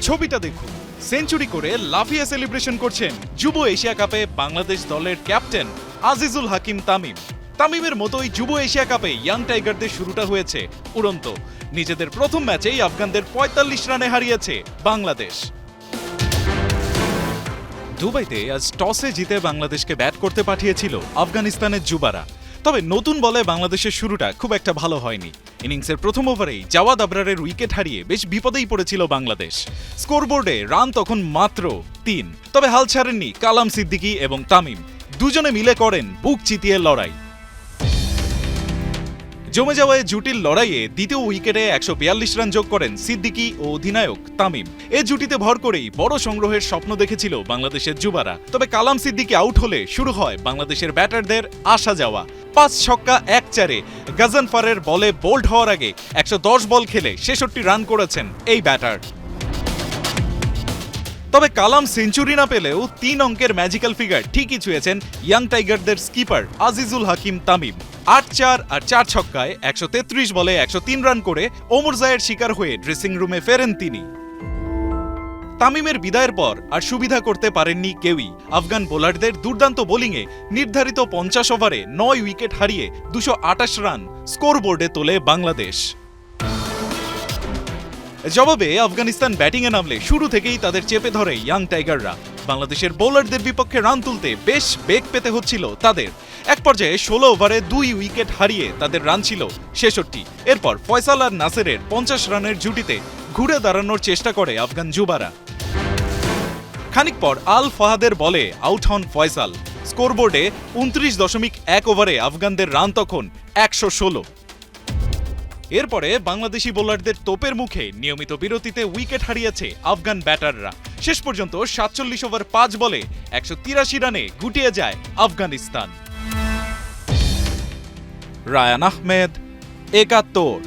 ছবিটা দেখুন, সেঞ্চুরি করে লাফিয়ে সেলিব্রেশন করছেন যুব এশিয়া কাপে বাংলাদেশ দলের ক্যাপ্টেন আজিজুল হাকিম তামিম। তামিমের মতোই যুব এশিয়া কাপে ইয়াং টাইগারদের শুরুটা হয়েছে উড়ন্ত। নিজেদের প্রথম ম্যাচেই আফগানদের ৪৫ রানে হারিয়েছে বাংলাদেশ। দুবাইতে আজ টসে জিতে বাংলাদেশকে ব্যাট করতে পাঠিয়েছিল আফগানিস্তানের যুবারা। তবে নতুন বলে বাংলাদেশের শুরুটা খুব একটা ভালো হয়নি। ইনিংসের প্রথম ওভারেই জাওয়াদ আবরারের উইকেট হারিয়ে বেশ বিপদেই পড়েছিল বাংলাদেশ। স্কোরবোর্ডে রান তখন মাত্র ৩। তবে হাল ছাড়েননি কালাম সিদ্দিকী এবং তামিম, দুজনে মিলে করেন বুক চিতিয়ে লড়াই। জমে যাওয়া জুটির লড়াইয়ে দ্বিতীয় উইকেটে ১৪২ রান যোগ করেন সিদ্দিকী ও অধিনায়ক তামিম। এ জুটিতে ভর করেই বড় সংগ্রহের স্বপ্ন দেখেছিল বাংলাদেশের যুবারা। তবে কালাম সিদ্দিকী আউট হলে শুরু হয় বাংলাদেশের ব্যাটারদের আসা যাওয়া। ৫ ছক্কা ১ চারে গাজনফারের বলে বোল্ড হওয়ার আগে ১১০ বল খেলে ৬৬ রান করেছেন এই ব্যাটার। তবে কালাম সেঞ্চুরি না পেলেও ৩ অঙ্কের ম্যাজিক্যাল ফিগার ঠিকই ছুঁয়েছেন ইয়াং টাইগারদের স্কিপার আজিজুল হাকিম তামিম। ৮-৪ আর ৪ ছক্কায় ১৩৩ বলে ১০৩ রান করে ওমরজায়ের শিকার হয়ে ড্রেসিং রুমে ফেরেন তিনি। তামিমের বিদায়ের পর আর সুবিধা করতে পারেননি কেউই। আফগান বোলারদের দুর্দান্ত বোলিংয়ে নির্ধারিত ৫০ ওভারে ৯ উইকেট হারিয়ে ২২৮ রান স্কোরবোর্ডে তোলে বাংলাদেশ। জবাবে আফগানিস্তান ব্যাটিংয়ে নামলে শুরু থেকেই তাদের চেপে ধরে ইয়াং টাইগাররা। বাংলাদেশের বোলারদের বিপক্ষে রান তুলতে বেশ বেগ পেতে হচ্ছিল তাদের। এক পর্যায়ে ১৬ ওভারে ২ উইকেট হারিয়ে তাদের রান ছিল ৬৬। এরপর ফয়সাল আর নাসেরের ৫০ রানের জুটিতে ঘুরে দাঁড়ানোর চেষ্টা করে আফগান যুবারা। খানিক পর আল ফাহাদের বলে আউট হন ফয়সাল। স্কোরবোর্ডে ২৯.১ ওভারে আফগানদের রান তখন ১১৬। এরপরে বাংলাদেশি বোলারদের তোপের মুখে নিয়মিত বিরতিতে উইকেট হারিয়েছে আফগান ব্যাটাররা। শেষ পর্যন্ত ৪৭ ওভার ৫ বলে ১৮৩ রানে গুটিয়ে যায় আফগানিস্তান। রায়ান আহমেদ, একাত্তর।